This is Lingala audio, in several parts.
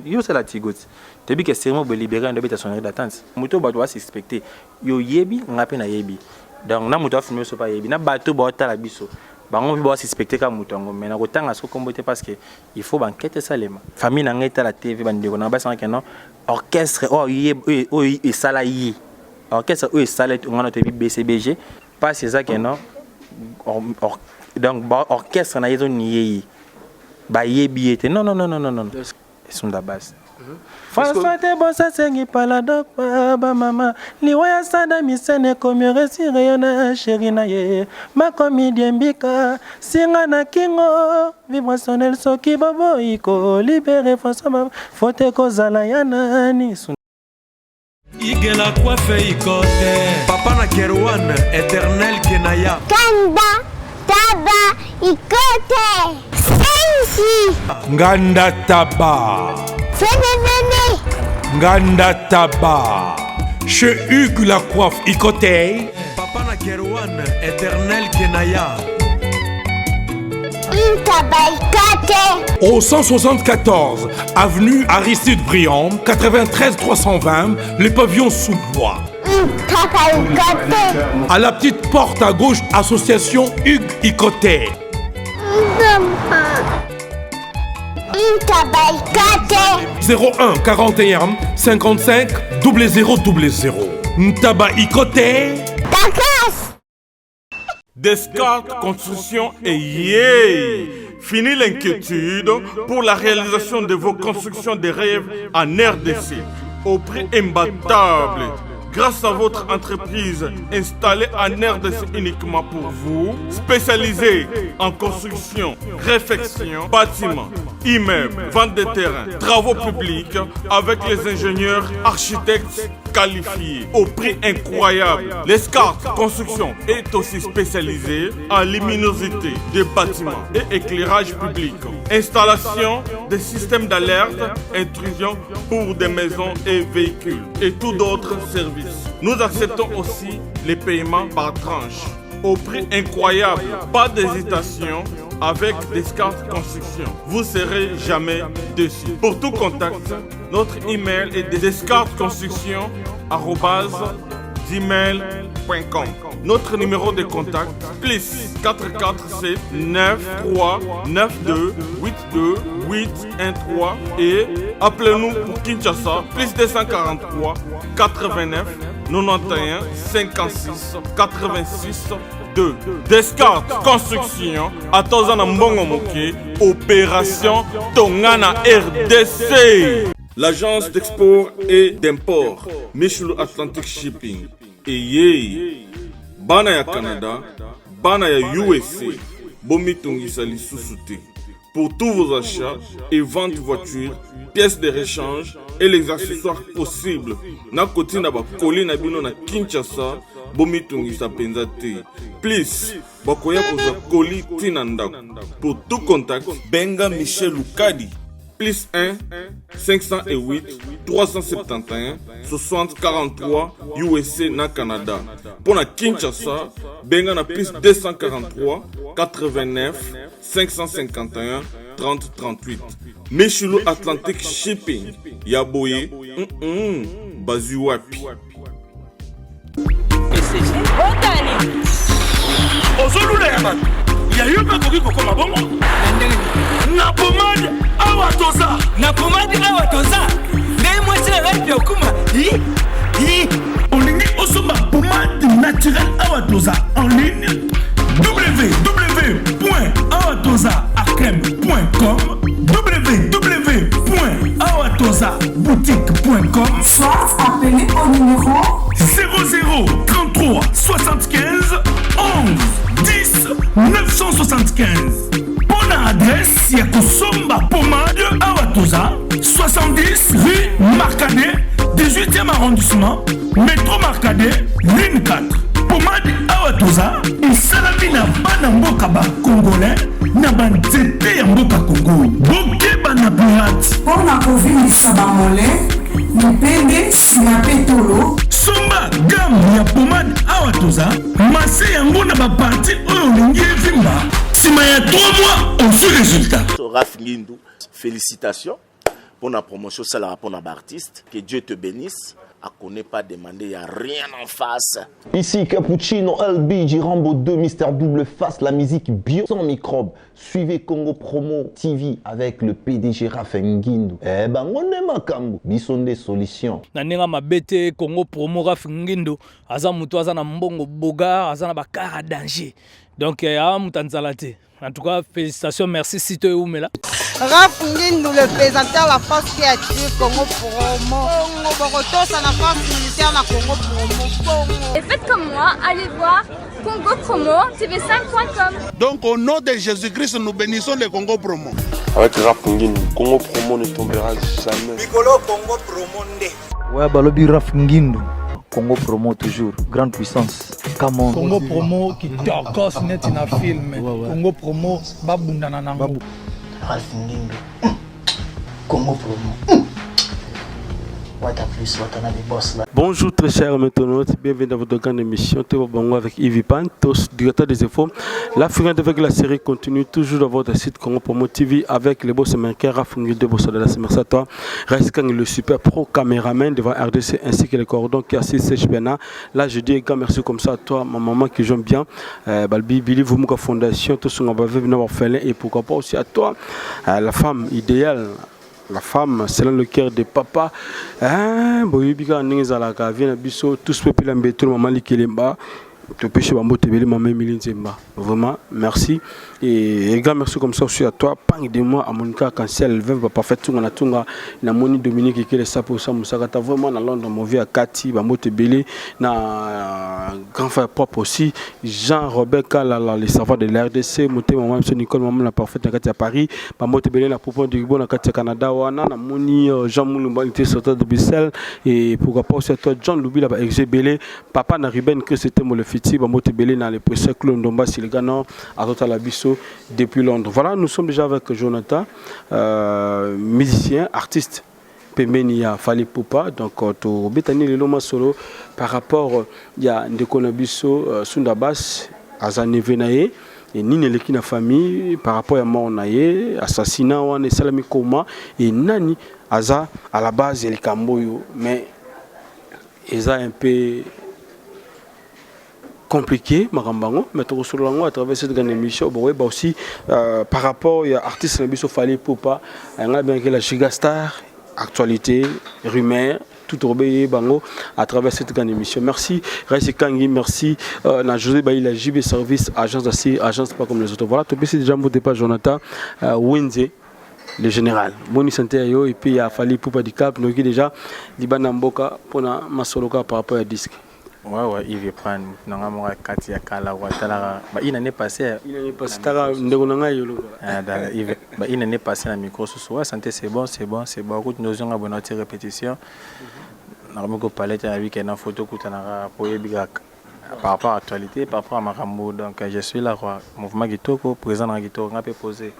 yo c'est la tigote depuis que c'est moi libéré en début de son d'attente moto doit suspecter yo yebi ngapi na yebi donc na moto afirmer so pas yebi na bato ba ta la biso bango bi ba suspecter ka moto ngo mais na kotanga so kombote parce que il faut banquête salema famille na ngeta la TV bandeko na ba sans que non orchestre et salarié orchestre et salarié ngana to bi BCBG pas c'est ça que non donc orchestre na yezo niyi ba yebi était non ils sont de la base. François te bossa sengi palado ba mama liwaya sada misene komi resire na chéri na ye ma comédien bika singa na kingo vibrationnel soki bobo iko libéré François fote ko zala yana ni igela coiffe ikote papa na Kerwan éternel kenaya kanda taba ikote sensi nganda taba Nganda Taba chez Hugues la coiffe Icotey papa na Kerwan éternel kenaya au 174 avenue Aristide Briand 93 320 les pavillons sous bois à la petite porte à gauche association Hugues Icotey 01 41 55 0000 Ntaba Icotey Descartes Construction et yeah! Fini l'inquiétude pour la réalisation de vos constructions de rêves en RDC au prix imbattable. Grâce à votre entreprise installée en RDC uniquement pour vous, spécialisée en construction, réfection, bâtiments, immeubles, vente de terrains, travaux publics, avec les ingénieurs, architectes qualifiés au prix incroyable. Descartes Construction est aussi spécialisée en luminosité des bâtiments et éclairage public, installation des systèmes d'alerte, intrusion pour des maisons et véhicules et tout d'autres services. Nous acceptons aussi les paiements par tranche au prix incroyable. Pas d'hésitation avec Descartes Construction. Vous serez jamais déçus. Pour tout contact, notre email est descartesconstruction@gmail.com. Notre numéro de contact plus 447 93 92 82 813 et appelez-nous pour Kinshasa plus 243 89 91 56 86 2. Descartes Construction à Tozana Mbongo Moké, opération Tongana RDC. L'agence d'export et d'import Michelo Atlantic Shipping et yé bana ya Canada, bana ya USA, bomi tongisa lisusu. Pour tous vos achats et ventes de voitures, pièces de rechange et les accessoires possibles. Na koti na ba koli na bino na Kinshasa, bomi tongisa penza te. Please, bakoya koza koli tina ndako. Pour tout contact, benga Michel Lukadi. Plus 1 508 371 60 43 USA na Canada. Pour la Kinshasa, benga na plus 243 89 551 30 38. Michelo Atlantic Shipping. Yaboye, bazu wapi. Ozolula yaman. Ya yoba koki kokoma bongo. Na pomade awatoza. Na pomade awatoza. Ne mwese radio kuma. Olingi osoma pomade naturelle awatoza en ligne. www.awatozaakrem.com www.awatozaboutique.com Soit appelez au numéro 00 33 75 11 10 975. Bonne adresse Yakosomba Pomade Awatoza 70 rue Marcadet 18e arrondissement métro Marcadet ligne 4. Pomade Awatoza et Salamina Banamboka ba Congolais na banzete ya mboka Congo. Bokeba na pirate. Pour la COVID Sabamole, Mipende Sinapetolo. Somba gamme ya pomade Awatoza, masse yango na ba parti oyo lingi vimba. Sima ya 3 mois, on fait résultat. Raf Ngindou, félicitations pour la promotion, c'est la pour artiste. Que Dieu te bénisse. À connaît pas demander, il n'y a rien en face. Ici Cappuccino, LB, Rambo 2, Mister Double Face, la musique bio sans microbes. Suivez Congo Promo TV avec le PDG Rafinguindo. Eh ben, on est makambo. Bison des solutions. Nanenga mabete Congo Promo Rafinguindo. Aza mutu aza na mbongo boga, aza na bakara danger. Donc, mutanzalate. En tout cas, félicitations, merci Sito et Oumela. Rafinguindo, le présentateur la force créative Congo Promo. Borotos à la force militaire na Congo Promo. Et faites comme moi, allez voir Congo Promo, tv5.com. Donc au nom de Jésus-Christ, nous bénissons le Congo Promo. Avec Rafinguindo, Congo Promo ne tombera jamais. Piccolo Congo Promo nde. Ouais, balobi Rafinguindo. Congo Promo toujours, grande puissance. Come Congo Promo qui torcos net in a film. Congo Promo babundana nango. Rafinguindo. Congo Promo. Bonjour très chers internautes, bienvenue dans votre grande émission Théo Bango avec Yves Pan, directeur des infos. La fréquence avec la série continue toujours dans votre site Congo Promo TV avec les boss américains Rafinguindo de Bossa de la merci à toi. Reste le super pro caméraman devant RDC ainsi que les cordons qui assistent Chibena. Là je dis un grand merci comme ça à toi, ma maman qui joue bien, Balbi Billy Vumuka Fondation, tout ce qu'on va venir faire et pourquoi pas aussi à toi, la femme idéale. La femme, selon le cœur de papa, boyibika ningezalaka vient biso tous peuple l'ambeto maman likelemba te péché bambo tebeli maman milinzemba. Vraiment merci et grand merci comme ça aussi à toi pang de moi à Monica Cancel veuve parfait tunga na tunga na moni Dominique qui est ça pour ça musaka vraiment dans Londres mon vieux à Cathy bambo tebeli na grand frère propre aussi Jean Robert Kalala les serveurs de l'RDC monté maman monsieur Nicole maman la parfaite à Cathy à Paris bambo tebeli na propos du bon à Cathy Canada wana na moni Jean Moulumba était sorti de Bruxelles et pourquoi pas aussi à toi John Loubi là bas exébélé papa na Ruben que c'était mo le fiti bambo tebeli na les précieux clone Domba Silgano à Total Abisso depuis Londres. Voilà, nous sommes déjà avec Jonathan, musicien, artiste. Pemenia Fali Poupa, donc au Betani le Loma Solo par rapport il y a Ndekonabiso Sundabas Azane Venaye et Nine Lekina famille par rapport à Monaye assassinat ou et Salami Koma et Nani Aza à la base El Kamboyo mais ils ont un peu compliqué, Marambango, mais à travers cette grande émission, aussi par rapport à l'artiste Nabiso Fali Poupa, il y a bien que la Gigastar, actualité, rumeur, tout obéi bango à travers cette grande émission. Merci, Raïs Kangi, merci, na José Baï, la JB Service, agence d'assis, agence pas comme les autres. Voilà, tu peux déjà mon départ, Jonathan, Wenze, le général. Boni santé yo et puis il y a Fali Poupa du Cap, nous qui déjà, Liban Mboka pour na Masoloka par rapport à disque. Ouais, il veut prendre. Non, moi, Katia Kala, Ouattara. Il n'en est passé. Il n'en est passé. Il n'en est passé à la micro ce soir. Santé, c'est bon, c'est bon, c'est bon. Nous avons une autre répétition. Nous avons parlé avec une photo par rapport à l'actualité, par rapport à Marambo. Donc, je suis là, mouvement Gitoko, président de Gitoko, on a pu poser.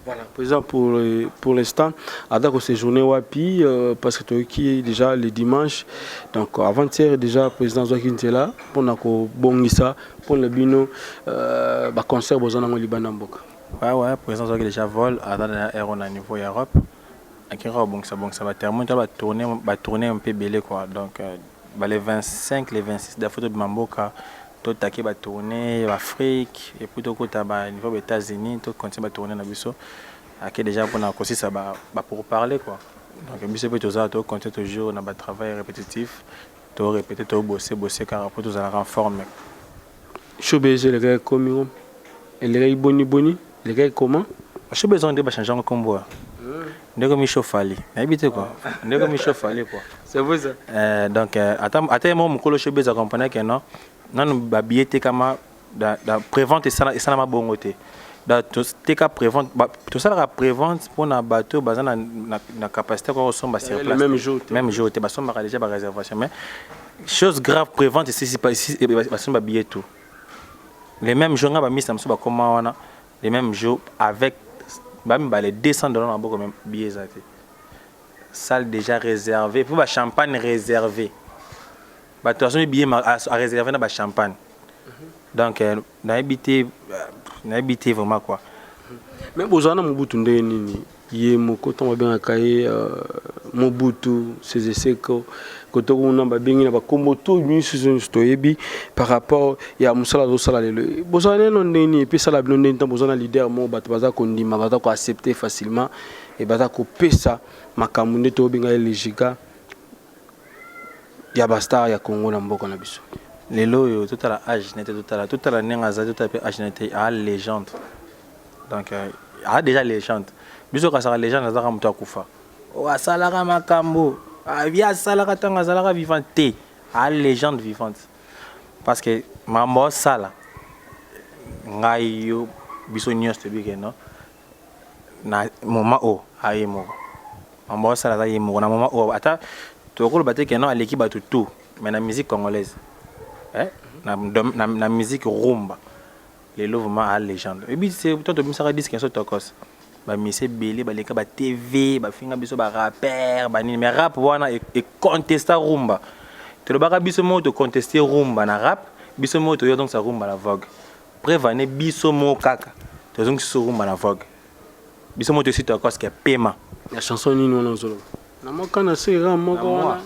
Voilà, présent pour l'instant, à d'accord séjourner Wapi, parce que tu es déjà le dimanche. Donc avant-hier, déjà, le président Joaquin était là, pour le Bongissa, pour le Bino, concert au Liban. Ouais, le président Joaquin déjà vole à au niveau Europe. Ça va terminer, va tourner un peu belé quoi. Donc les 25, les 26 de photos de Mamboka. Tout taqué va tourner l'Afrique et puis tout côté au niveau des États-Unis tout continue à tourner dans biso qui déjà pour aussi ça pour parler quoi donc biso peut toujours tout continuer toujours dans travail répétitif tout répéter tout bosser car pour tout en forme Showbiz les gars comment et les gars boni les gars comment Showbiz on doit changer en combo ndeko mi chauffali habité quoi ndeko mi chauffali quoi c'est vrai ça donc attends moi mon colo Showbiz accompagner que non non babiete kama da prévente ça na bongoté da tout ka prévente tout ça la prévente pour na bateau bazana na capacité ko somba sur place même jour te basomba déjà ba réservation mais chose grave prévente ici pas ici basomba billet tout les mêmes jours ba mise na comment wana les mêmes jours avec les $200 na boko même billets ça salle déjà réservée pour ba champagne réservé. De toute façon, les billets à réserver dans le champagne. Donc, on a habité vraiment quoi. Mais vous avez un ye moko to bien akaye Mobutu ces Seko koto on ba bengi na ba kombo to mission stoyebi par rapport ya musala do sala le bozana non neni pe sala blonde ntan bozana leader mo bato baza ko ndima baza ko accepter facilement et baza ko pesa makamunde to binga logika ya bastar ya Congo na mboko na biso lelo yo toute la âge n'était toute la nenga za toute la âge n'était à légende donc a déjà légende biso ka sala légende za ka mutu akufa o asala ka makambo via sala ka tanga sala ka vivante a légende vivante parce que mambo sala ngai yo biso nyos te bige no na moment o ayi mo mambo sala za yimo na moment o ata to ko bateke no aleki batu tout mais na musique congolaise na musique rumba les louvements à légende et puis c'est toi de ça disque sur tokos ba mise belé ba leka ba TV ba finga biso ba rapper ba ni mais rap wana et contester rumba te le baka biso mo to contester rumba na rap biso mo to yo donc ça rumba la vogue prévaner biso mo kaka to donc so rumba la vogue biso mo to sur tokos que paiement la chanson ni non solo na moka na sera moko wana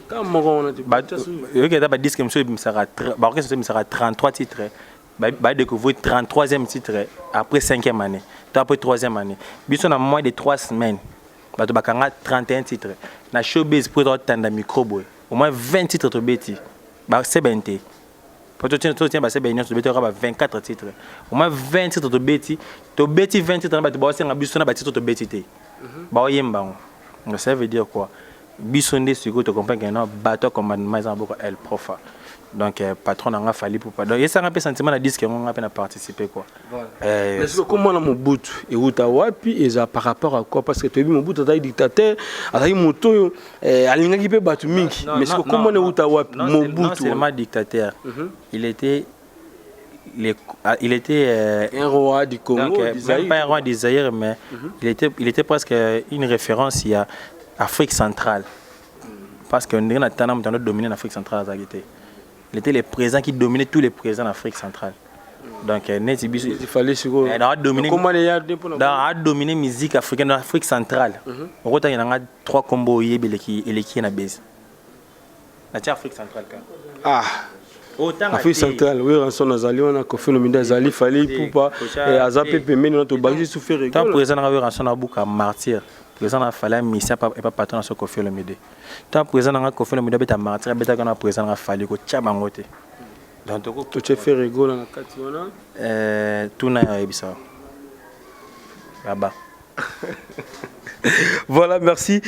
il disque me sera 33 titres. Bah découvrir 33e titre après 5e année. Après 3e année. Bisous na moins de 3 semaines. Bah tu bakanga 31 titres. Na showbiz pour tanda micro boy. Au moins 20 titres to beti. Bah c'est benté. Pour tu tiens bah c'est benté to beti aura 24 titres. Au moins 20 titres to beti. To beti 20 titres bah tu bah c'est na bisous na bah titre to beti té. Bah yemba. Ça veut dire quoi? Bisonde sur tu comprends que non bateau commandement ils ont beaucoup elle profa donc patron n'a pas fallu pour pas donc il y a un peu sentiment à dire qu'on a peine à participer quoi mais c'est comment la Mobutu et utawapi et ça par rapport à quoi parce que tu as vu Mobutu est dictateur a eu moto alinga qui peut battre mingi mais c'est comment le utawapi Mobutu non seulement dictateur il était un roi du Congo donc même pas un roi du Zaïre mais il était presque une référence il y a Afrique centrale. Parce qu'on a tendance à dominer l'Afrique centrale. Il était le président qui dominait tous les présidents d'Afrique centrale. Donc, il fallait dominer la musique africaine dans l'Afrique centrale. Il y a 3 combos et qui est na base. La Afrique centrale. Ah! Afrique centrale, oui, on a zali, on a Kofi Olomide zali, fallait pour pas et Azapé mais nous notre bagage souffert. Tant président a eu rançon à bouca martyr. Président a fallu mission et pas patron sur Kofi Olomide. Tant président a Kofi Olomide beta martyr, beta quand président a fallu ko tchabangote. Donc tu te fais rigoler na kationa tout na ebisa. Là-bas. Voilà, merci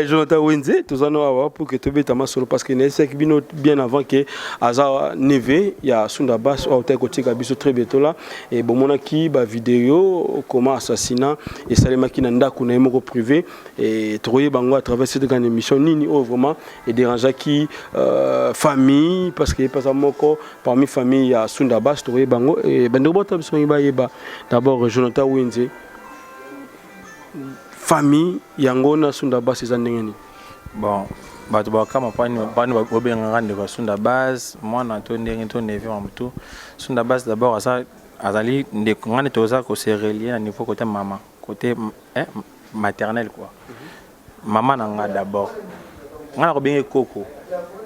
Jonathan Wenze, tous en avoir pour que tu aies ta solo parce que c'est bien avant que Aza Neve, il y a Sundabas au côté Gabiso très bientôt là et bon mon qui ba vidéo comment assassinat et Salema qui nanda kuna moko privé et trouver bango à travers cette grande émission nini vraiment et déranger qui famille parce que pas moko parmi famille il y a Sundabas trouver bango et bando bota biso yeba d'abord Jonathan Wenze famille yangona Sundabas ezandengeni bon bato bakama pani obenga ngande kwa Sundabas mwana to ndenge to neve wa mtu Sundabas d'abord azali ngande toza ko se relier à niveau côté maman côté maternel quoi maman nanga d'abord ngana ko benga koko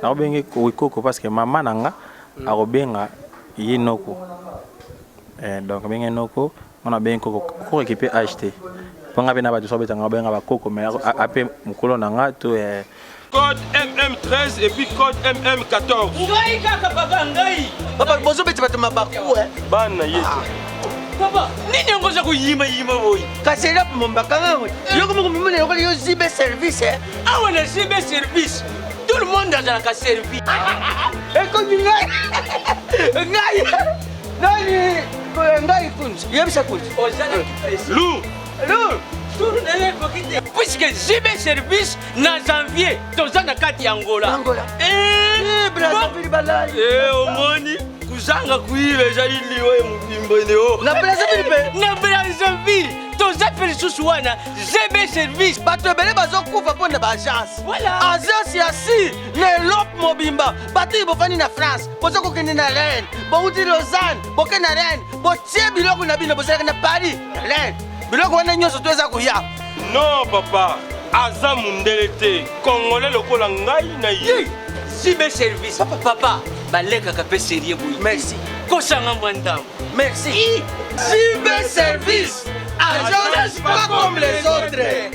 na ko benga koko parce que maman nanga a ko benga yinoko donc benga noko on a benga koko ko récupérer acheter Ponga bena ba tosobeta ngaba ngaba koko mais après mukolo nanga to code MM13 et puis code MM14. Ngai kaka papa ngai. Papa bozo beti batuma baku Bana yetu. Papa, nini ngoza kuyima boy? Kasela mombaka ngwe. Yoko mumune yoko yo zibe service Ah on a zibe service. Tout le monde a la servi. Eko ngai. Ngai. Ngai kunzi. Yebisa kunzi. Ozana kipesi. Puisque j'ai mes services dans janvier, dans la carte Angola. Au moni, kuzanga kuive jali liwe mbimboneo. Na Brazzaville, dans la Périsouana, j'ai mes services. Batebele bazokufa pour ba agence. Voilà. Agence yasi, ne lop mobimba. Bati bofani na France, bozoko kende na Rennes, bouti Lausanne, bokena Rennes, botie biloko na bino bozaka na Paris, Rennes. biloko wana nyonso to eza koya. Non papa, aza mundele te. Congolais lokola ngai na ye. Cyber service. Papa, baleka ka pe sérieux boy. Merci. Koshanga mwanda. Merci. Cyber service. Agence pas comme les autres.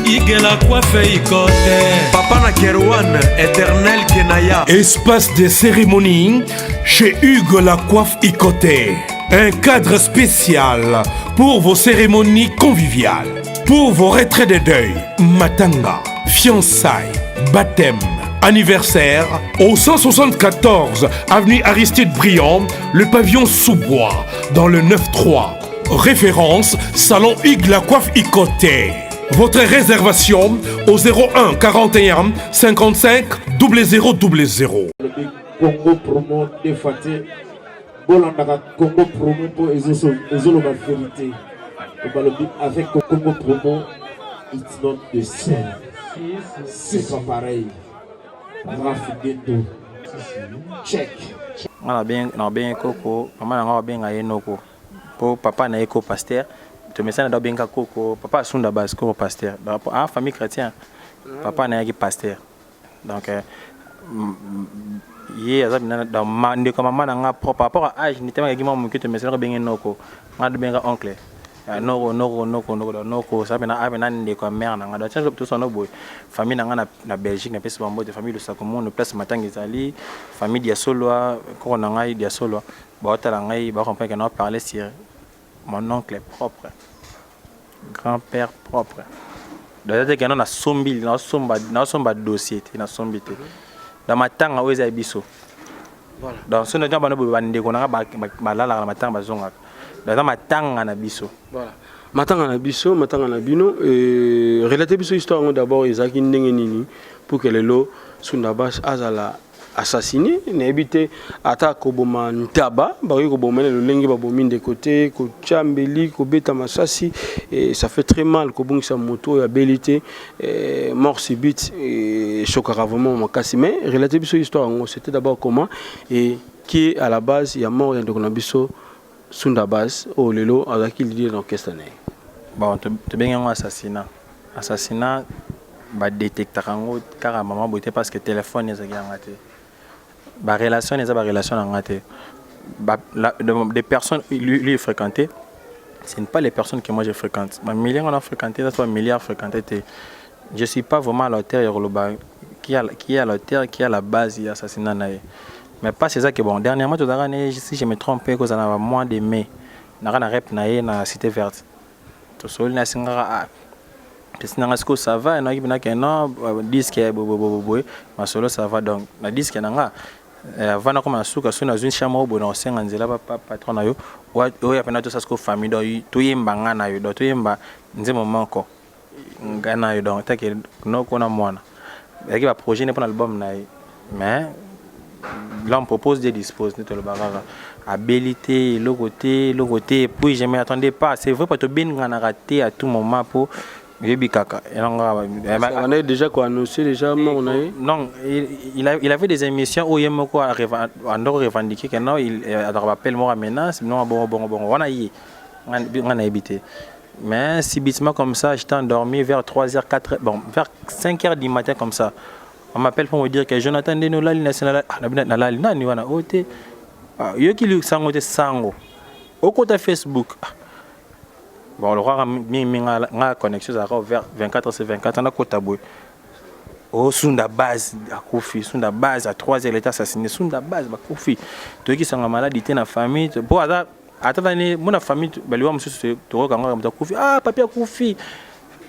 Igela coiffe ikote. Papa na Kerouan, éternel Kenaya. Espace de cérémonie chez Hugues la coiffe Ikoté. Un cadre spécial pour vos cérémonies conviviales. Pour vos retraits de deuil, matanga, fiançailles, baptême, anniversaire. Au 174 avenue Aristide Briand, le pavillon sous-bois, dans le 9-3. Référence, salon Hugues la coiffe Ikoté. Votre réservation au 01 41 55 0000. Congo promo défaté. Bolandaka Congo promo pour ezoloba vérité. Avec Congo promo, it's not the same. C'est pas pareil. Check. On a bien coco, maman a bien ayenoko. Pour papa na éco pasteur. Tu me sens dans bien coco, papa sunda base comme pasteur. Dans famille chrétienne, papa na yaki pasteur. Donc hier dans mande comme maman na propre par rapport à âge, ni tellement que moi tu me sens bien noko. Moi de bien oncle. Noko ça bena abena ndé comme mère na ngada tchanzo tout son boy. Famille na na Belgique na pesa bambo de famille de Sakomo no place matanga ezali, famille dia Soloa, ko na ngai dia Soloa. Ba otala ngai ba comprendre que na parler sur mon oncle propre, grand-père propre. D'ailleurs, que nous somba dossier, na sombité. Dans ma tanga où est biso. Voilà. Dans ce temps, on a des qu'on a la matanga bazonga. Dans ma tanga na biso. Voilà. Matanga na biso, matanga na bino. Relater biso histoire d'abord Isaki Ndengenini pour que les lots Sundabas azala assassiné, n'habité ata koboma ntaba, bari koboma le lengi babomi de côté, ko chambeli, ko beta masasi, et ça fait très mal kobong sa moto ya belité, mort subite et choquera vraiment makasi. Mais relater biso histoire, c'était d'abord comment et qui est à la base il y a mort de Konabiso Sundabas au lelo avec l'idée dans quelle année. Bon, tu bien un assassinat. Assassinat ba détecter kango car maman boité parce que téléphone est gagné. Ba relation n'est pas relation en raté. Des personnes lui fréquenté, ce n'est pas les personnes que moi je fréquente. Ma milliard on a fréquenté, ça soit milliard fréquenté. Je suis pas vraiment à l'auteur qui est à l'auteur, qui est à la base de l'assassinat. Mais pas c'est ça que bon. Dernièrement, si je me trompe, que ça a moins de mai, na rep na na cité verte. To sol na singara que ça va, non disque ma solo ça va donc na disque nanga vana comme asuka sona une chambre bo na senga nzela patron na yo o ya pena to sasko famille do to yemba ngana yo do to yemba nzemo manko ngana yo donc take no kona mwana yaki ba projet ne pour l'album na mais là on propose des dispose ne to le bagara abilité le côté puis je m'attendais pas c'est vrai pas to bien ngana raté à tout moment pour Kaka. On a déjà quoi annoncé déjà mort. Non, il avait des émissions où il m'a revendiqué que non, il rappelle moi à menace, non bon on a évité. Mais si bitement comme ça, j'étais endormi vers 3h 4h bon vers 5h du matin comme ça. On m'appelle pour me dire que Jonathan Deno la nationale na la ni wana oté. Yo ki lu sango te sango. Au côté Facebook. Bon, le roi a connexion vers 24h24 on a Kotaboué. Oh, Sunda base à Kofi, Sunda base à 3h l'état assassiné, Sunda base à Kofi. Toi qui sont malade, dans la famille, bon, attends, mon famille, monsieur, tu regardes Kofi, ah, papier Kofi,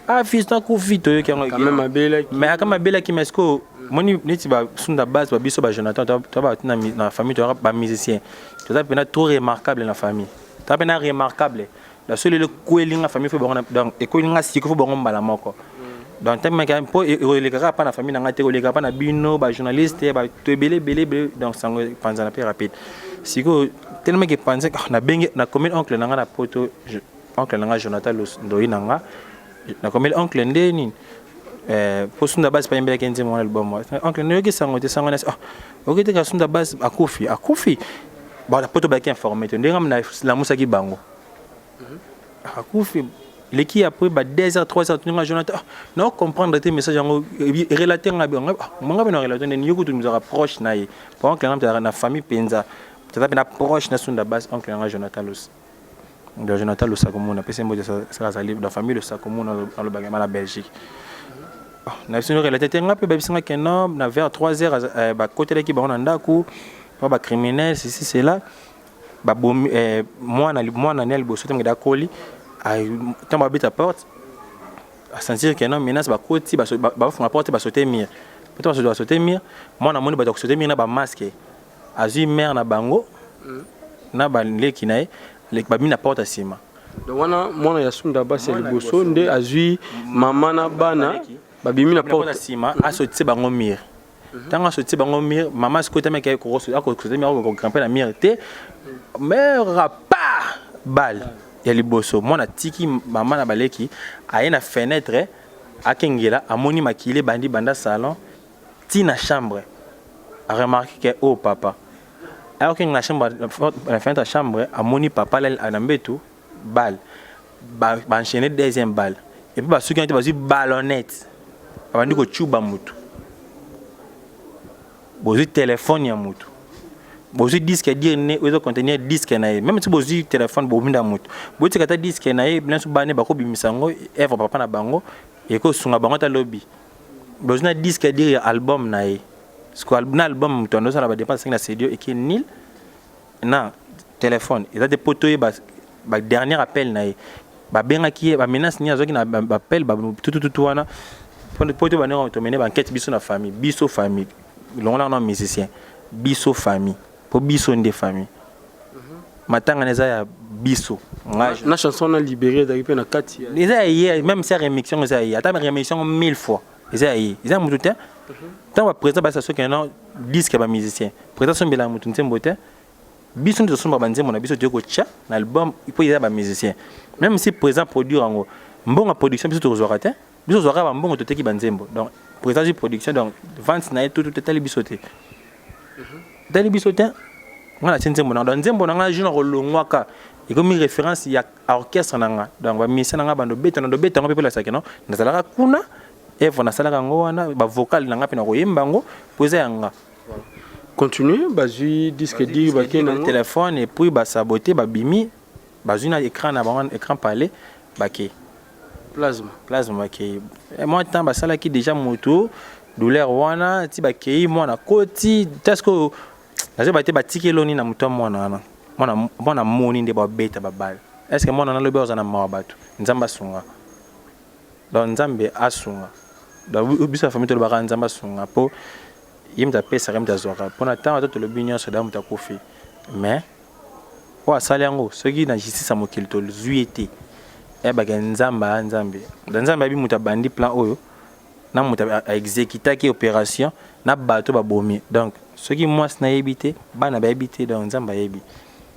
ah, fils de Kofi, tu quand même ma belle, mais quand ma belle qui m'esco, mon niti Sunda base, biso Jonathan, tu vas dans la famille, tu auras musicien. Tu as bien trop remarquable dans la famille. Tu as bien remarquable. La seule le coueling la famille fait bon donc et coueling si faut bon bala moko donc tellement que pour les gars pas la famille n'a été les gars pas na bino ba journaliste ba to belé donc ça panza la plus rapide si que tellement que penser na bengi na commune oncle na na poto oncle na Jonathan Ndoi na commune oncle ndeni pour sunda base pas mbele kenzi mon album oncle no ki sango te sango na ok te ka sunda base akufi ba poto ba ki informé te ndengam na la musaki bango akufi L'équipe après 2h 3h tu Jonathan non comprendre tes messages en relater nga bien moi nga relater ne yoko tu nous rapproche na ye pendant que na famille penza tu as bien approche na sunda base oncle nga Jonathan Los de Jonathan Los comme on appelle ça ça livre dans famille le Sakomo dans le bagama la Belgique na sunu relater nga pe ba bisinga que non na vers 3h ba côté l'équipe on ndako ba criminel ceci c'est là ba moi na nel bo sotem da koli quand on habite à porte à sentir que non menace ba côté ba font la porte ba sauter mire peut-être ça doit sauter mire moi na moni ba sauter mire na ba masque azui mère na bango na ba leki na le ba mina porte asima donc wana mwana ya sunda basi liboso nde azui mama na bana ba bimi na porte asima a sauter bango mire tant a sauter bango mire mama ce côté mec ko sauter mire ko grimper na mire te mère pas balle ya liboso mwana tiki mama na baleki aye na fenêtre akengela amoni makile bandi banda salon ti na chambre a remarqué que oh papa alors que na chambre la fenêtre chambre amoni papa là na mbetu balle ba enchaîner deuxième balle et puis ba suki nti bazi ballonnette abandi ko chuba mutu bozi téléphone ya mutu bozi disque dire ne ozo contenir disque na ye même si bozi téléphone bo minda mutu bozi kata disque na ye bien so bane ba ko bimisango evre papa na bango e ko sunga bango ta lobby bozi na disque dire album na ye ce album mutu ndo sala ba dépense na CD et qui nil na téléphone il a des poteaux ba dernier appel na ye ba benga ki ba menace ni azoki na ba appel ba tout wana poteau ba ne to mener ba enquête biso na famille biso famille longla na musicien biso famille pour biso des familles matanga neza ya biso na chanson na libéré d'arriver na kati neza hier même si remixation neza hier ata remixation 1000 fois neza hier neza mutu te tant ba présent ba ça que non disque ba musicien présentation bela mutu ntembo te biso ndio somba banze mona biso dioko cha na album il faut y avoir ba musicien même si présent produire en mbonga production biso to zora te biso zora ba mbongo to teki banzembo donc présent production donc vente na tout tali biso te dans les bisotins on a tient mon dans nzembo na nga jino ko longwaka et comme référence ya orchestre nanga donc ba mission nanga bando beta ngo pe la sakeno na sala kuna et vona sala ngo wana ba vocal nanga pe na ko yembango poser yanga continue bazui disque dire ba kena téléphone et puis ba saboter ba bimi bazui na écran na ba écran parler ba ke plasma ke et moi temps ba sala ki déjà moto douleur wana ti ba ke moi na koti tasco nazo bate batiki loni na muto mwana moni nde ba beta babal est-ce que mwana na lobe ozana mawa batu nzamba sunga donc nzambe asunga donc biso famille to ba nzamba sunga po yimta pesa remta zoka pona temps to le binyo so da muta kofi mais wa salango soki na justice mokili to zuité e ba nzamba nzambe nzambe bi muta bandi plan oyo na muta exécuter ki opération na bato ba bomi donc ce qui moi na habité bana ba habité dans nzamba yebi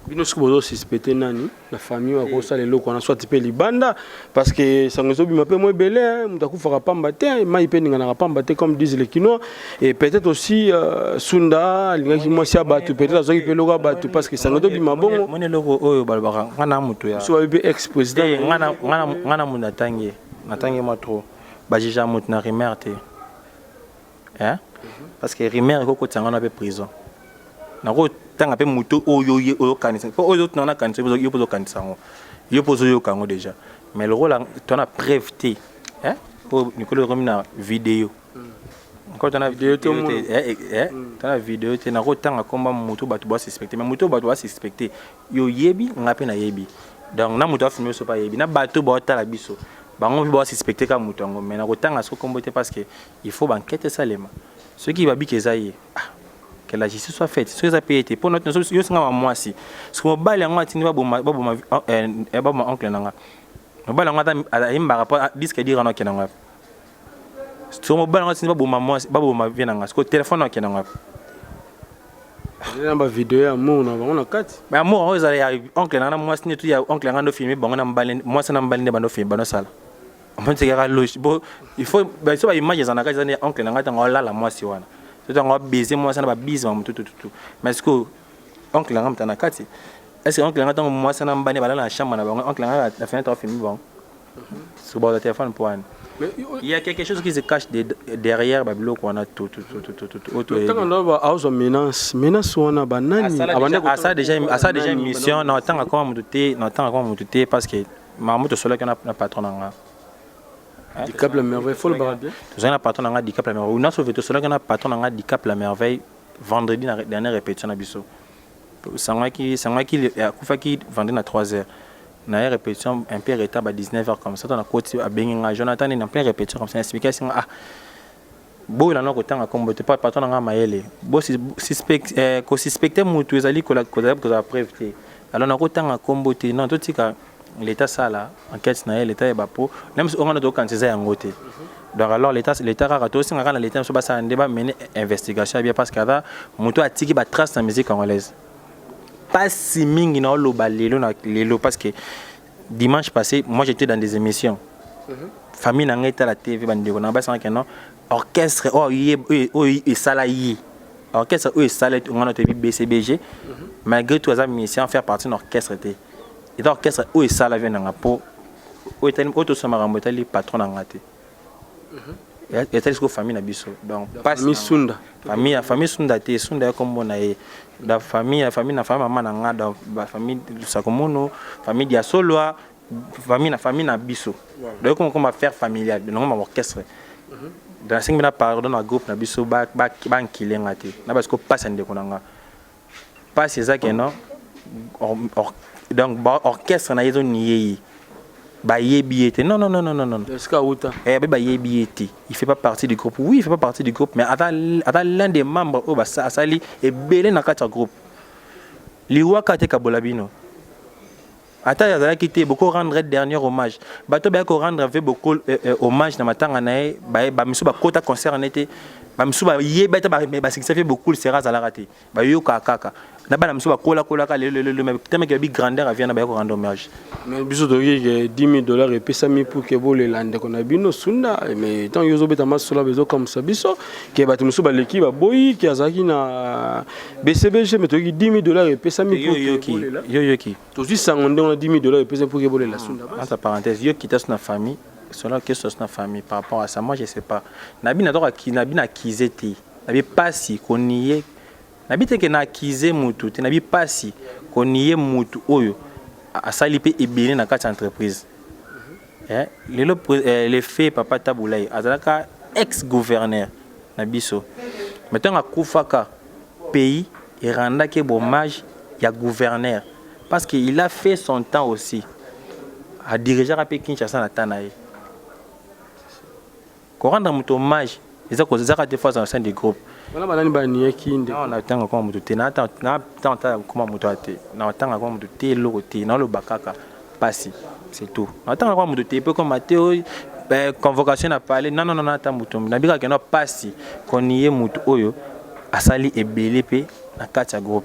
bino siko bozo suspecter nani la famille wa kosa le loko na soit type libanda parce que sangozo bima pe mo belé mutakufa pamba te mai pe ninga na pamba te comme disent les Kinois et peut-être aussi Sunda linga moi sia batu peut-être azoki pe loko batu parce que sangozo bima bongo mone loko oyo balbaka ngana mutu ya so be ex président ngana muna tangi natangi moi trop ba jija mutu na rimerte hein parce que Rimer ko ko tanga na pe prison na ko tanga pe muto oyo kanisa po oyo tanga kanisa yo pozo kanisa ngo yo pozo yo kango déjà mais le rôle tona preuve te hein pour Nicolas Romina vidéo quand on a vidéo tona vidéo te na ko tanga komba muto batu ba suspecter mais muto batu ba suspecter yo yebi ngape na yebi donc na muto afilmer so pa yebi na batu ba tala biso bango ba suspecter ka muto ngo mais na ko tanga so kombote parce que il faut enquêter ça les ce qui va bien que la justice soit faite, ce qui a été pour notre yo singa moi si ce que ba le ngati ni ba boma oncle nanga ba le ngata imba rapport disque dire na kenanga ce que ba le ngati ni ba boma vie nanga ce que téléphone na kenanga ba vidéo ya mo na bango na kati ba mo oza ya oncle nanga moi si tu ya oncle nanga ndo filmer bango na mbale moi ça na mbale bando film bando sala on peut dire logique bon il faut ben ça ba image za na kati za oncle nanga tanga la moi si wana c'est un baiser moi ça na ba bise tout mais est-ce que oncle nanga mtana kati est-ce que oncle nanga tango moi ça na mbane bala na chambre na bango oncle nanga la fenêtre au film bon sur le téléphone pour un. Il y a quelque chose qui se cache derrière Babylone qu'on a tout. À ça déjà une mission, on attend à quoi me parce que Mamoto Sola qui a un patron en Dicap la merveille, faut le barader. Vous avez un patron en Dicap la merveille. On a sauvé tout cela qui a un patron en Dicap la merveille vendredi dernière répétition à Bissau. Sangwa qui vendait à 3h. On a une répétition un peu retard à 19h comme ça. On a côté à Benga. Jonathan est en pleine répétition comme ça. Explication bon il en a autant à combattre pas patron en Maëlle. Bon suspecté mutu ezali ko la preuve. Alors on a autant à combattre non tout tika l'état ça là enquête na l'état est bapo même si on a d'autres candidat en côté. Donc alors l'état rato si on a l'état so ba ça débat mener investigation bien parce que là mutu a tiki ba trace dans musique congolaise. Pas si mingi na loba lelo parce que dimanche passé moi j'étais dans des émissions. Famille na ngeta la TV bandeko na ba ça que non orchestre et salarié orchestre et salarié on a été BCBG malgré tout ça mission faire partie de l'orchestre et l'orchestre et salarié na po o était auto samarambo tali patron na ngate et telle que famille na biso donc pas misunda famille sunda te sunda comme on a da famille na famille maman na ngada famille sakomono famille dia solwa famille na biso donc on va faire familial donc on va orchestre dans 5 minutes pardon na groupe na biso ba kilenga te na parce que passe ndeko nanga pas c'est ça que non donc orchestre na yezo niyi ba yebi était non est-ce que outa ba yebi était il fait pas partie du groupe oui il fait pas partie du groupe mais attends l'un des membres au ba sali et belé na kata groupe liwaka te kabolabino. Attends, il a quitté beaucoup rendre dernier hommage. Bato ba ko rendre beaucoup hommage na matanga nae ba misu ba kota concert n'était ba misu ba yeba ta ba ça fait beaucoup sera za la raté. Ba yo kaka. Na ba misu ba kola ka le mais tellement que bi grandeur vient na ba ko rendre hommage. Mais biso de $10,000 et pesa mi pour que bo le lande qu'on a bino sunda mais tant yo zo beta masola bezo comme ça biso que ba misu ba leki ba boyi ki azaki na BCBG mais to $10,000 et pesa mi pour yo ki to si sangonde on a $10,000 et pesa pour que bo le la sunda. Entre parenthèses yo qui teste na famille selon que c'est na famille par rapport à ça moi je sais pas nabi na doka ki nabi na kizeti nabi pasi koniye nabi te ke na kize mutu te nabi pasi koniye mutu oyo asali pe ebele na kati entreprise le fait papa Taboulaye azalaka ex-gouverneur na biso maintenant akufaka pays et rendaki hommage ya gouverneur parce qu'il a fait son temps aussi à diriger à Kinshasa na tanaye ko rendre mutu hommage eza ko zaka des fois dans sein des groupes wala banani ba nieki inde na tanga kwa mutu te na tanga kwa mutu ate na tanga kwa mutu te lokoti na lo bakaka pasi c'est tout na tanga kwa mutu te peu comme Mathéo convocation na parler non ta mutu na bika ke no pasi koniye mutu oyo asali ebele pe na kati ya groupe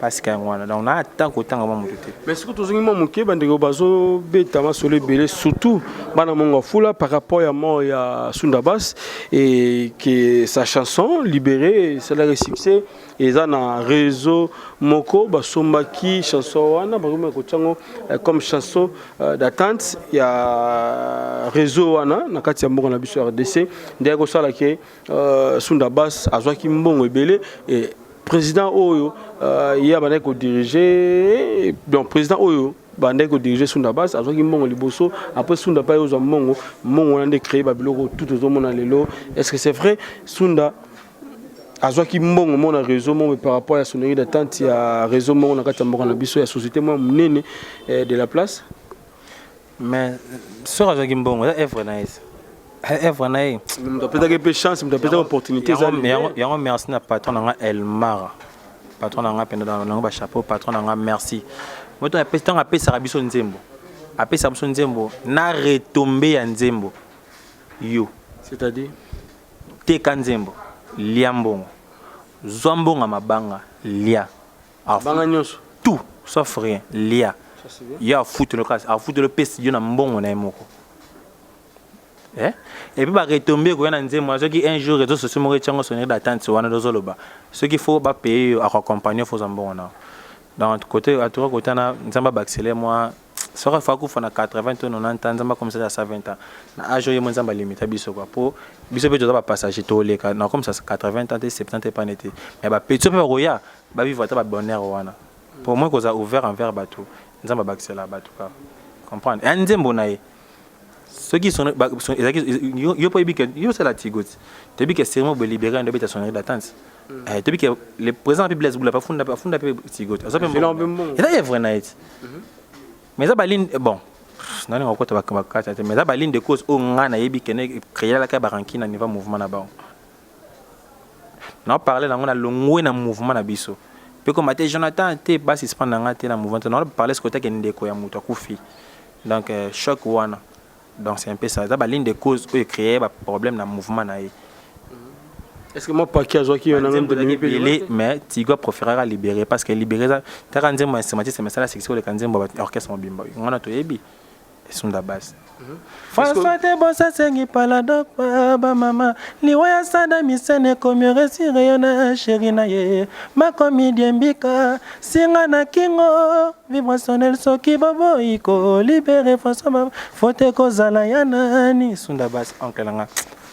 parce que on a attend ko tanga mutu te mais ce que tous ngimo muke bandeko bazo beta masole belé surtout bana mongo fula par rapport à moi ya Sundabas et que sa chanson libérée c'est la succès et ça na réseau moko basombaki chanson wana bakoma ko tsango comme chanson d'attente ya réseau wana na kati ya mbongo na biso RDC ndeko sala ke Sundabas azwaki mbongo ebele et président Oyo il a bandeko diriger donc président Oyo bandeko diriger Sundabas azwaki mbongo liboso après Sundabas ozo mbongo on a créé babiloko tout aux hommes lelo est-ce que c'est vrai Sunda azwaki mbongo mon réseau mon par rapport à son d'attente ya réseau mon na kati mbongo na biso ya société moi munene de la place mais sur azwaki mbongo ça est vrai nice Evrenaï. Je peut-être que chance, peut-être opportunité. Yango merci na patron nga Elmar. Patron nga penda dans le chapeau, patron nga merci. Moi ton appel appel Sarabiso Nzembo. Appel Sarabiso Nzembo na retombé ya Nzembo. Yo, c'est-à-dire Teka Nzembo, Liambongo. Zombonga mabanga, lia. Banga nyonso. Tout sauf rien, lia. Ya foot le cas, a foot le peste yo na mbongo na moko. Et puis, retomber ceux qui un jour réseaux sociaux m'ont sonné d'attente sur ceux qu'il faut payer à accompagner faut en bon. Dans côté à toi côté na nzamba accélérer moi soka fa kufa na 80 to 90 ans nzamba comme ça à 20 ans na âge yo nzamba limite biso quoi pour biso pe ba passager to leka na comme ça 80 ans et 70 ans pas nete mais ba petit peu roya ba vivre ta ba bonheur wana pour moi qu'on a ouvert envers bateau nzamba baxela bateau quoi comprendre et nzembo na ye ceux qui sont yo pas bique yo c'est la tigote te bique c'est moi libérer un de sonnerie d'attente te bique le président Blaise Boula pas funda tigote ça peut et là il est vrai night mais ça baline bon nani ngokota bakata mais ça baline de cause au ngana yebi kene créer la ka baranki na niveau mouvement na ba na parler na ngona longwe na mouvement na biso pe comme maté Jonathan te basi se prendre ngate na mouvement na parler ce côté que ndeko ya muto akufi donc choc wana donc c'est un peu ça ça baline de cause ou créer ba problème na mouvement na ye. Est-ce que moi pas qui a joué qui on a même de mais Tigo préférera libérer parce que libérer ça taranze moi c'est ça la section le kanzembo orchestre mbimba on a to yebi sont la base François te bossa sengi palado ba mama liwaya sada misene comme réussir yona chéri na ye ma comédien bika singa na kingo vibrationnel soki babo iko libérer François faute kozala yana ni sont la base oncle langa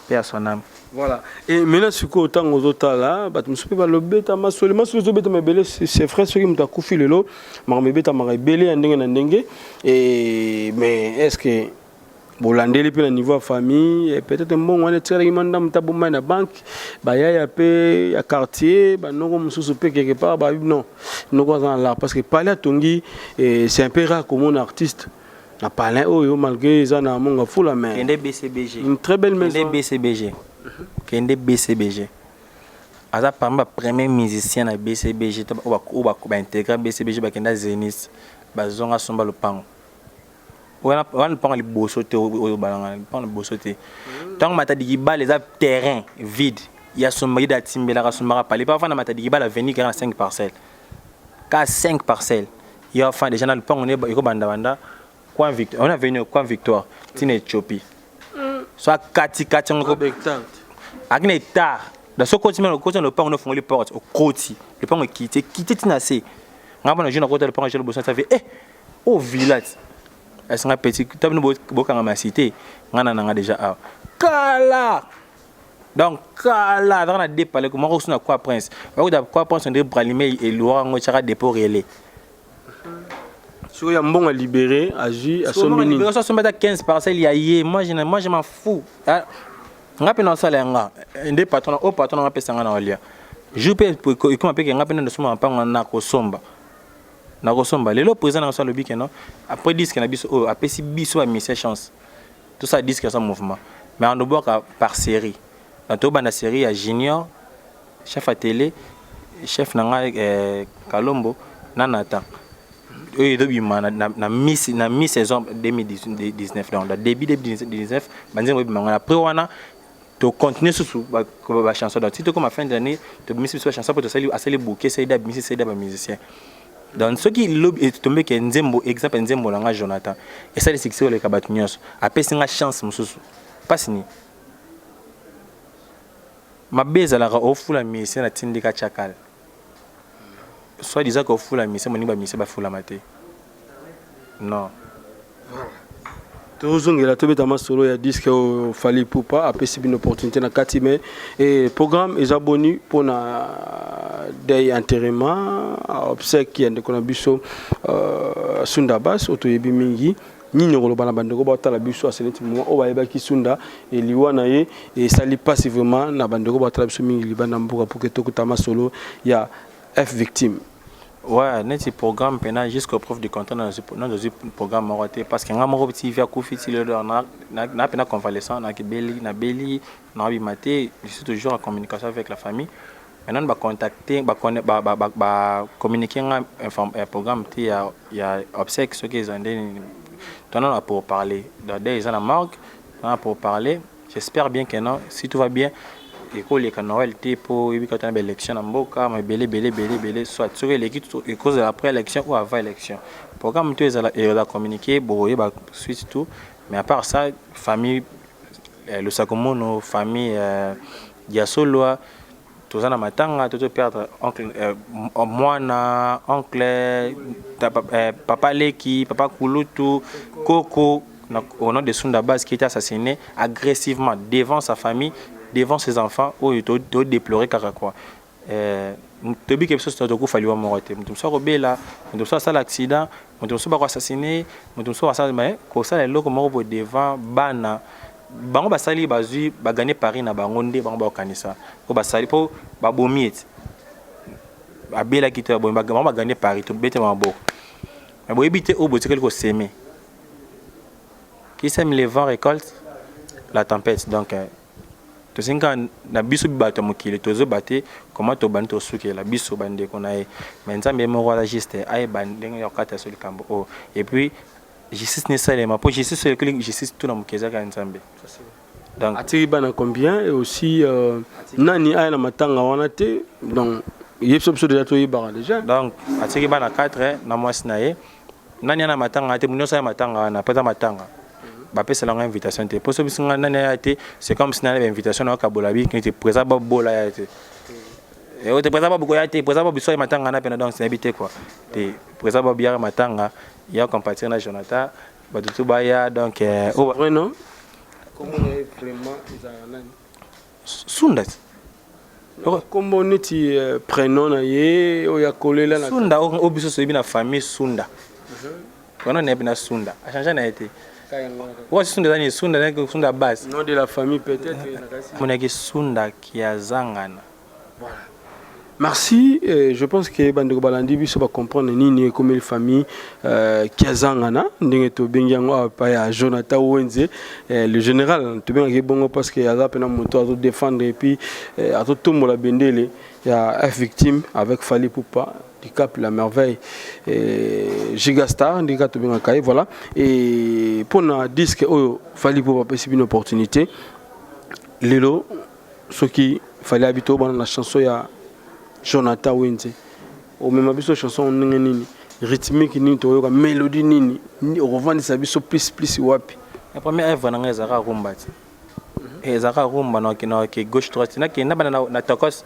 personnel. Voilà. Et maintenant, ce que autant aux autres là, bah tu me souviens pas le bêta, ma seulement sur le bêta, mais belé, c'est frère ceux qui m'ont couffé le lot, mais bêta m'a belé en dengue. Et mais est-ce que bon l'andé puis le niveau famille, peut-être un bon on est très demandant, m'ta bon na banque, bah y a peu, y a quartier, bah non comme sous peu quelque part, bah non, nous quoi là, parce que parler à Tongi, c'est un peu rare comme un artiste. Na parler oh malgré ça na mon fou la main. Une très belle maison. BCBG. Kende BCBG. Aza parmi les premiers musiciens na BCBG ou ba intégrer BCBG ba kenda Zenith ba zonga somba le pango. Wana pango li bosote o balanga pango li bosote. Tant mata digiba les terrain vide. Il y a somba da timbela ka somba pa. Les parfois na mata digiba la venir à 5 parcelles. Ka 5 parcelles. Il y a enfin déjà dans le pango on est ko banda coin Victoire. On a venu au coin Victoire, tine Éthiopie. Soit kati on Agne tard. Dans ce côté le côté le pont on font les portes au côté. Le pont est quitté tinasé. Ngaba na jeune côté le pont j'ai le besoin ça fait au village. Est-ce un petit tu no boka ma cité. Ngana nanga déjà kala. Donc kala dans la dépalé comment on na quoi prince. Quoi prince on de bralimé et loa ngo chara dépôt relais. Si il y a un bon à libérer, agir à son mini. Si on met à 15 parcelles, il y a moi je m'en fous. On a peine en salaire, des patrons, au patron, on a peine en alia. Je peux, comme on a peine de se mettre en nakosomba. Nakosomba. Les lots présents dans le bic, non. Après 10 qu'il y a biso, après si biso a mis ses chances. Tout ça 10 qu'il y a son mouvement. Mais on doit voir par série. Dans toute la série, il y a Junior, chef à télé, chef Nanga Kalombo, Nanata. na mi-saison 2019 donc le début 2019 après on a to continuer sous la chanson donc si tu comme à fin d'année tu mets sur la chanson pour te saluer assez les bouquets c'est des musiciens donc ce qui est tombé que Nzembo exemple Nzembo langa Jonathan et ça les succès les kabatunios après c'est une chance mususu pas sini ma beza la ofu la musicien na tindika chakal soit disant qu'on fout la mission, mon mission va foutre la maté. Non. Toujours il a trouvé dans ma solo il a dit qu'il fallait pour pas après c'est une opportunité na Katime et programme est abonné pour na des enterrement obsèques de konabiso Sundabas otoyebi mingi ni nyongolo bana bandeko ba tala biso aseneti moment o ba yeba ki Sunda et liwana ye et ça li passivement na bandeko ba tala biso mingi libana mbuka pour que tokutama solo ya F victime. Ouais, notre programme pendant jusqu'au preuve du contrat dans le programme Moroté parce que ngam mo petit via Kofi ti le na pendant convalescent na Beli na Bimaté je suis toujours en communication avec la famille. Maintenant on va contacter communiquer un programme il y a obsèques ce qu'ils ont donné pour parler dans des ans la marque pour parler j'espère bien que non si tout va bien école les Noël pour quand élection en Boka mais belé soit sur l'équipe cause après élection ou avant élection programme tout est communiquer boyer suite tout mais à part ça famille le Sakomo nos famille Diasoloa tozana matanga toto perdre oncle mwana oncle papa Leki, papa Kulutu, Coco au nom de Sunda Bas qui était assassiné agressivement devant sa famille, devant ses enfants, où il doit déplorer quoi. Tobi quelque chose de fallu morote mutum so robela mutum so sala accident mutum so ba assassiné mutum so sala mais ko sala loko moko devant bana bango basali bazui ba gagner Paris na bango nde bango ba kanisa ko basali po ba bomiet abela kito ba bango ba gagner Paris to bete mabo mais bo ebité au boté quelque semer qui sème les vents récolte la tempête donc to singa na biso bibato mokili tozo baté comment to bande to suki la biso bande konae mais nzambe mo wala juste ay bande yo kata sur le cambo oh et puis justice nécessairement pour justice c'est que justice tout na mokeza ka nzambe donc atiri bana combien et aussi nani ay na matanga wana te donc yepso déjà to yibara déjà donc atiri bana 4 na mwasi na ye nani na matanga te munyo sa matanga na pata matanga bapé c'est une invitation te pour ce singa nani été c'est comme si nani invitation à Kabolabi qui était présent bola ya été et au te présent ba boya été présent ba biso matanga na pena donc c'est habité quoi te présent ba biara matanga ya compatir na Jonathan ba tout baya donc vrai non comment vraiment ils Sunda comment neti prénom na ye o ya kolela na Sunda o biso so bina famille Sunda on est bina Sunda a changé na été ouais Sunda base nom de la famille peut-être mon Sunda qui a zangana voilà merci je pense que bandeko balandi biso ba comprendre nini comme une famille qui a zangana ndenge to bengiango pa ya Jonathan Wenze le général to benga bongo parce que aza pena moto à défendre et puis à tout tomber la bendele il y a une victime avec Fali Poupa du Cap la merveille Gigastar ndika to benga kai voilà et pour na disque oh Fali Poupa possible une opportunité lelo ce qui fallait habiter dans la chanson ya Jonathan Wenze au même abiso chanson nini rythmique nini to yoka mélodie nini au revendre sa biso plus wapi la première œuvre na ngeza rumba et zaka rumba na ki gauche droite na ki na bana na tokos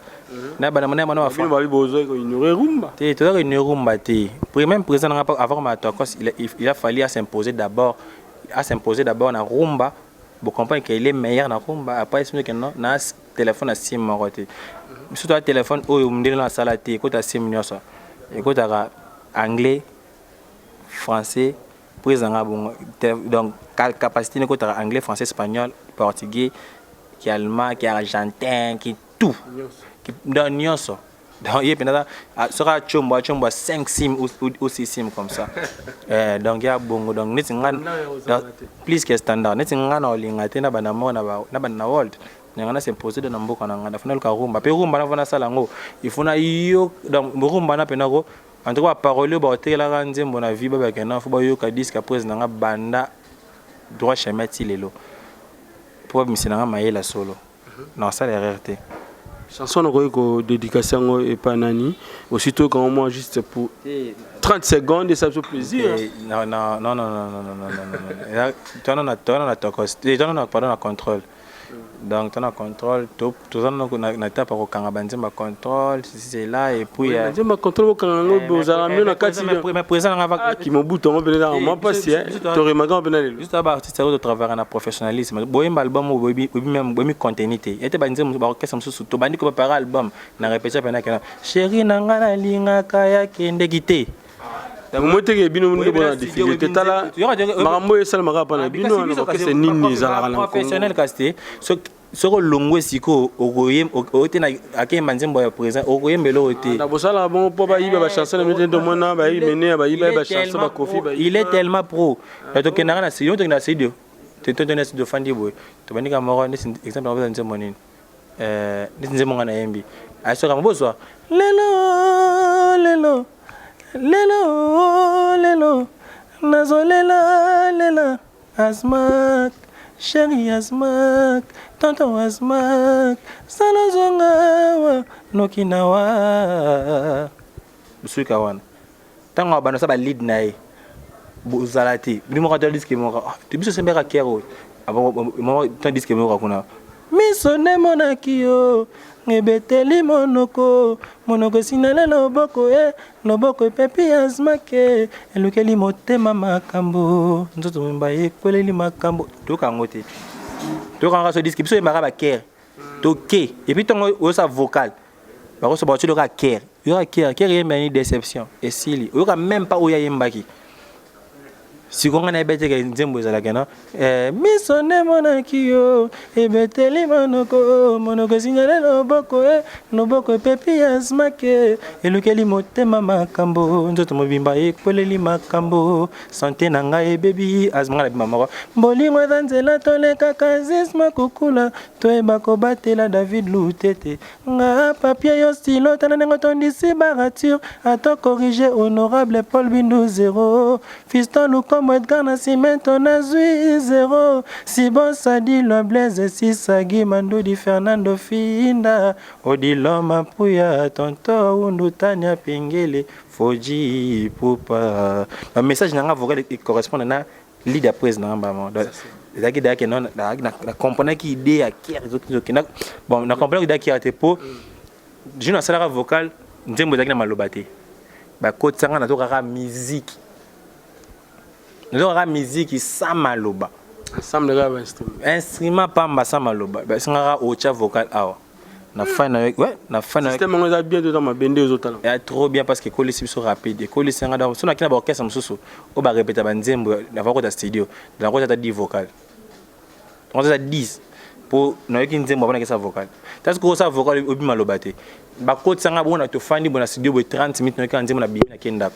na bana mona fa ba bozo ko ignorer rumba te to ignorer rumba te même présent avant ma tokos il a fallu s'imposer d'abord na rumba pour comprendre qu'il est meilleur na rumba après c'est que non na téléphone à sim moroté surtout un téléphone où on dit dans la salle té écoute à sim nyoso écoute à anglais français présent bon donc capacité écoute à anglais français espagnol portugais qui allemand qui argentin qui tout qui dans nyoso donc il pendant sera chombo 5 sim ou 6 sim comme ça donc il y a bongo donc net ngana plus que standard net ngana olinga te na bana mo na bana world ngana s'imposer dans mboka na ngana final ka rumba pe rumba na vona sala ngo ifuna yo donc rumba na penako en tout cas parole ba otela ka nzembo na vie ba kana fo ba yo ka disque après na banda droit chemin ti lelo pour misina maïla solo non ça l'erreur te chanson de dédication et pas nani aussitôt quand moi juste pour 30 secondes et ça fait plaisir non tu as tokos tu as contrôle donc tu as contrôle tout ça na ta par kanga banzema contrôle c'est là et puis banzema contrôle kanga bozala mieux na kati mais présent na qui mon bouton on peut moi pas si tu remarques on peut juste à artiste de travailler na professionnalisme boyem album même boyem contenu te était banzema ba orchestre mususu to bandi ko préparer album na répéter pendant que chérie nanga na linga kaya kende gité donc moi te bino ndo bona difficulté tala marambo esal marapa na bino na orchestre nini za la professionnel casté soko longwe siko okoyem otena akemba nzembo ya présent okoyembelo ote na bosala bon po ba yiba ba chanson na mete ndo mona ba yimene ba yiba ba chanson ba kofi ba il est tellement pro to kenara na studio to na studio te to na studio fandi boy to bandika moro ni exemple na nzembo nini ni nzembo ngana yembi asoka mboswa lelo nazolela Asmak chéri Asmak tonton Asmak salazonga nokinawa busuka wana tango bana sa ba lead nae buzalati bimo ka disque mo ka tu biso sembera kero abo mo tan disque mo ka kuna misone monaki yo ngebeteli monoko monoko sinale loboko loboko epepi azmake elukeli motema makambo nzoto mba ekweleli makambo tokango te tokanga so disque biso yembaka bakere toke epuis ntongo oyosa vocal bakoso baoti loka kere yoka kere yembani déception esili oyoka même pas oyo ayembaki sikonga na ebeteke nzembo ezalaka no misone monaki yo ebeteli monoko sinyale loboko epepi azmake elukeli motema makambo nzoto mobimba ekweleli makambo sante na ngai ebebi azmanga na bima moko bolingo eza nzela tolekaka zisma kukula toyeba kobatela David Lutete nga papie yo stilo tana ndenge tondisi barature ato corrige honorable Paul Bindu 0 fiston luko Edgar Nascimento nazui 0 Sibon Sadi Loi Blaise Sisagi Mandoudi Fernando Finda Odilo Mapuya Tonto Undutania Pingele Foji Pupa. Le message n'a vocal correspond à leader président maman. C'est-à-dire que non la component qui idée à qui bon la component qui a été pour je n'ai pas vocal nzembo zaki na malobate ba kotsanga na to kaka musique. Nous avons la musique sans maloba. Sans instrument. Instrument pas sans maloba. C'est un autre vocal. Na fin avec ouais, na fin avec. Système on a bien dedans ma bende aux autres. Il trop bien parce que coller c'est rapide. Coller c'est un dans son akina ba orchestre msusu. O ba répéter ba nzembo na va ko ta studio. Na ko ta 10 vocal. On a 10 pour na yeki nzembo ba na kesa vocal. Parce que ça vocal obi maloba te. Ba ko tsanga bona to fandi bona studio bo 30 minutes na yeki nzembo na bimi na kenda.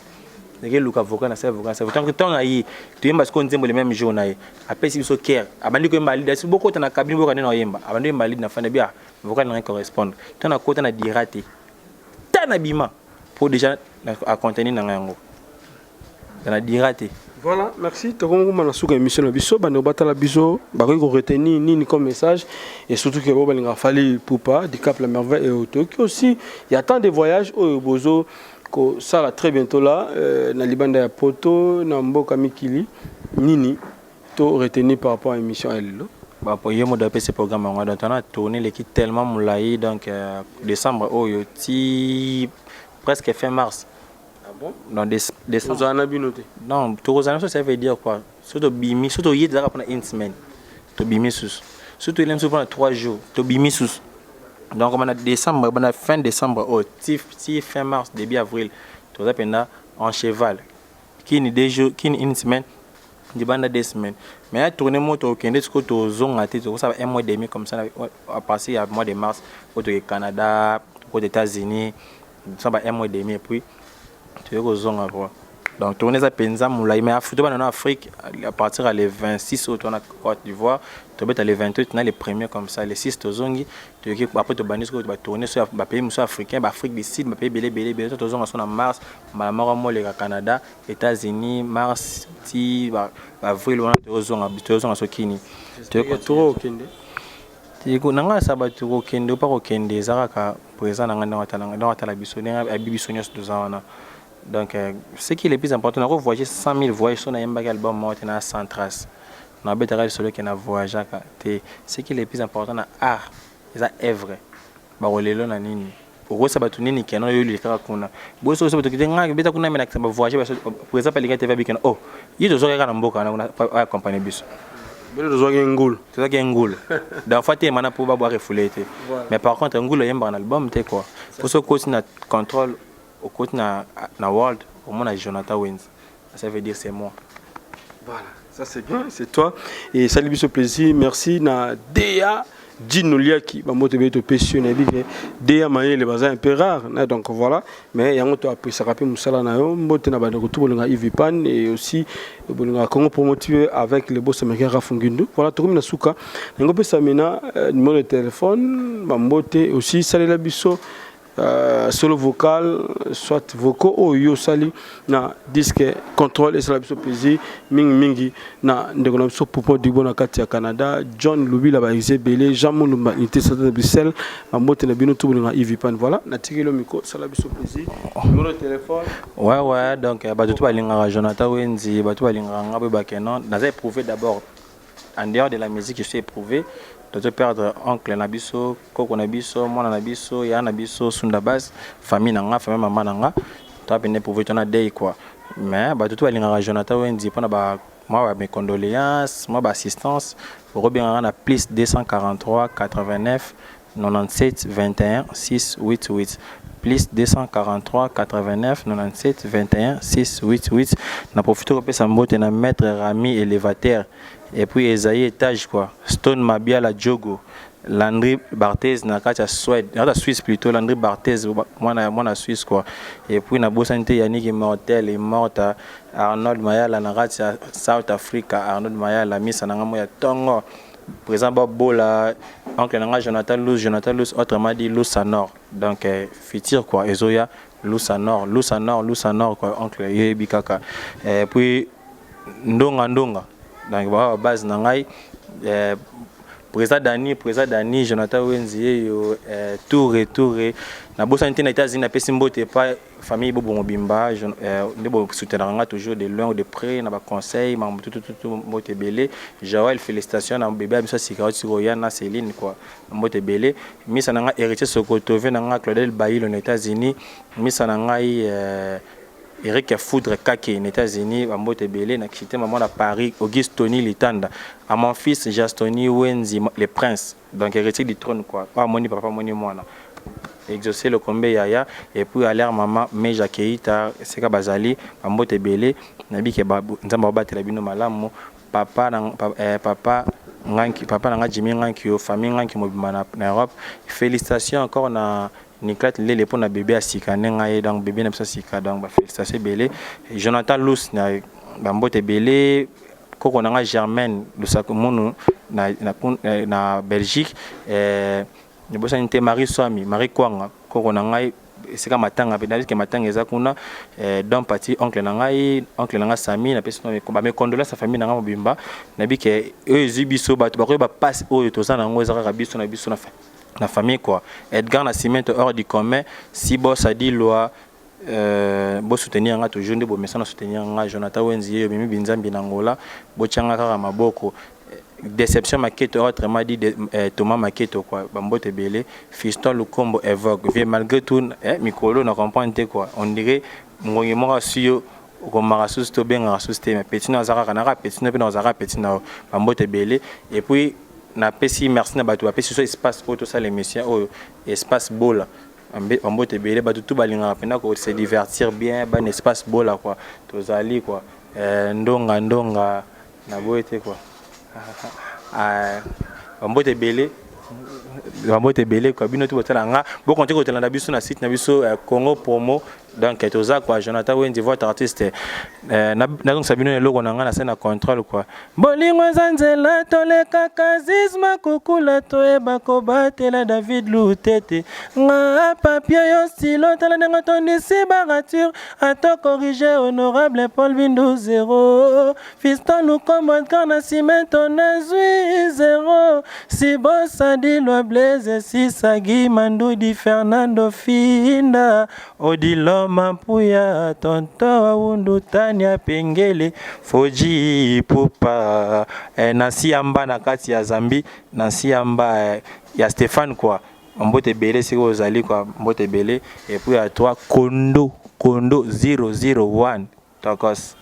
Les luka vocal na vocal ça tant que temps ayi tu yemba ko nzembo le même jour na ye après si biso care abandi ko yemba lead si beaucoup na cabine boko na yemba abandi yemba lead na fana bien vocal na correspond tant na kota na dirate tana bima pour déjà à contenir na yango na dirate. Voilà, merci. Tokongo mana suka émission na biso bano batala biso ba ko retenir nini comme message et surtout que bo balinga fali poupa du Cap la Merveille et au Tokyo aussi il y a tant de voyages au bozo ko sala très bientôt là na libanda ya poto na mboka mikili nini to retenir par rapport à l'émission elle bah pour yemo de ce programme on a tourné l'équipe tellement moulaï donc décembre oyo ti presque fin mars. Ah bon dans décembre vous en avez noté non to ça veut dire quoi surtout bimi surtout yé déjà pendant une semaine to bimi sous surtout il aime pendant 3 jours to bimi sous. Donc on a décembre, on a fin décembre, si fin mars, début avril, tout ça pendant en cheval. Qui ni 2 jours, qui ni une semaine, du bande 2 semaines. Mais à tourner moto au Canada, jusqu'au zone à tête, ça va 1 mois et demi comme ça, à passer à mois de mars, au Canada, aux États-Unis, ça va 1 mois et demi et puis tu es au zone à voir. Donc tourner ça penza moulay mais en Afrique à partir les 26 août on a Côte d'Ivoire tu vas les 28 on a les premiers comme ça les 6 tozongi tu après tu banis tu vas tourner sur pays africain Afrique du Sud pays belé tu tozonga en mars malheureusement le Canada États-Unis mars ti avril on a tozonga sur Kini tu es trop okende tiko nanga sabatu okende pas okende zaka présent nanga watala biso nanga bibiso nyos dozana. Donc, ce qui est le plus important, on a voyagé 100 000 voyages sur un album mort à 100 traces. On a besoin de celui qui a voyagé. Ce qui est le plus important, c'est art, c'est œuvre. Barolelo na nini. Pour ça, battu nini qui a eu les caractères. Bon, ça c'est que tu as besoin qu'on ait un voyage. Pour exemple, les gars TV bien. Oh, il y a des gens qui ont beaucoup à accompagner bus. Mais les gens qui ont goul. C'est ça qui est goul. Dans fait, il y a un pour boire refouler. Mais par contre, un goul, il y a un album, tu quoi. Pour ce qu'on a contrôle. Au côté na world au moins na Jonathan Wins ça veut dire c'est moi. Voilà, ça c'est bien, c'est toi et salut biso plaisir, merci na Dea Dinoliaki ba moto be to passionné bi Dea maye le bazin un peu rare donc voilà mais yango to après ça rappeler musala na yo mbote na bande ko to bolinga Ivipan et aussi bolinga Congo promotivé avec le boss américain Rafungindu voilà to na suka ngo pe samina numéro de téléphone ba mbote aussi salut la biso solo vocal soit vocaux ou yo sali na disque contrôle et ça la biso plaisir mingi na ndeko na biso popo du bona kati ya Canada John Lubila ba Isabelle Jean Mulumba unité de Bruxelles ma mote na bino tout na Ivipan voilà na tikelo miko ça la biso plaisir numéro de téléphone ouais donc ba tout balinga Jonathan Wenzi ba tout balinga ngabe ba kenon na éprouvé d'abord en dehors de la musique je suis éprouvé tu perdre oncle na biso, koko na biso, mwana na biso, ya na biso, sunda base, famille nanga, famille maman nanga. Tu as bien pour ton day quoi. Mais bah tout les Jonathan Wendy pour moi mes condoléances, moi assistance, pour bien on a plus 243 89 97 21 688 plus 243 89 97 21 688. Na profite de ça mbote na maître Rami élévateur et puis Esaïe étage quoi. Stone Mabia la Diogo. Landry Barthez na kacha Suède, na Suisse plutôt. Landry Barthez moi na Suisse quoi. Et puis na Bossanté Yannick Immortel est mort Arnold Mayala na kacha South Africa. Arnold Mayala misa na ngamo ya Tongo. Présent Bola oncle nanga Jonathan Luz autrement dit Lusanor. Donc futur quoi Ezoya Lusanor quoi oncle yebi kaka. Et puis ndonga donc ba base na ngai Président Dani, Jonathan Wenzi, Touré, na bossa na États-Unis na pesimbote pas famille Bobo Mobimba, ndebo soutenir toujours de loin ou de près na ba conseil, ma tout mote belé. Joël félicitations na bébé biso cigarette sur Yana Céline quoi. Mote belé, misa na nga héritier Sokoto ve na nga Claudel Bailly aux États-Unis, misa na nga Eric Foudre Kake aux États-Unis, à Motebele, na quitté maman à Paris, Auguste Tony Litanda, à mon fils Jastoni Wenzi, les princes, donc héritier du trône quoi. Pas moni papa moni moi. Exaucer le combat yaya et puis aller maman Meja Keita, Seka Bazali, à Motebele, nabi ke nzamba batela bino malamu, papa nanga Jimmy Nganki famille Nganki mobimana na Europe. Félicitations encore na Nicolas Lele pour na bébé asika nenga donc bébé na psa sika donc félicitations belé. Jonathan Lous na bambote belé koko nanga Germaine Lusakomunu na Belgique ne bossa nte Marie Swami Marie Kwanga koko nanga sika matanga pe dalike matanga eza kuna donc parti oncle nanga Sami na pesa ba me condola sa famille nanga mobimba na bike ezibiso bato ba passe o toza nango ezaka biso na biso na famille quoi. Edgar Nascimento hors du commun si boss a dit loi bo soutenir nga toujours de bo message soutenir nga Jonathan Wenzi yo bimi binzambi na ngola bo changa kaka maboko déception maquette autrement dit Thomas maquette quoi bambote belé Fiston Lukombo évoque malgré tout mikolo na comprendre quoi on dirait ngongi mo rasio ko marasus to ben rasus te petit na zaka kana petit na pe na zaka petit na bambote belé et puis na pesi merci na bato apesi so espace auto ça les messieurs espace bola ambote belé bato tout balinga pena ko se divertir bien ban espace bola quoi tozali quoi ndonga na boete quoi ambote belé quoi bino tout botala nga bo konte ko tela na biso na site na biso Congo promo donc toza quoi Jonathan Wendy votre artiste na donc sabino le logo na nga na scène contrôle quoi bolingo zanzela toleka kazisma kukula toeba ko batela David Lutete nga papier yo stilo tala nga tondisi barature ato corriger honorable Paul Bindu 0 Fiston Lukombo kana cimento na zui 0 si bossa di lo blaze si sagi mandu di Fernando Finda odilo Mampuya tonto wundu tania pengele foji pupa nasi amba na kati ya Zambi nasi amba ya Stéphane quoi mbote belé siko ozali quoi mbote belé et puis à toi Kondo 001 Tokos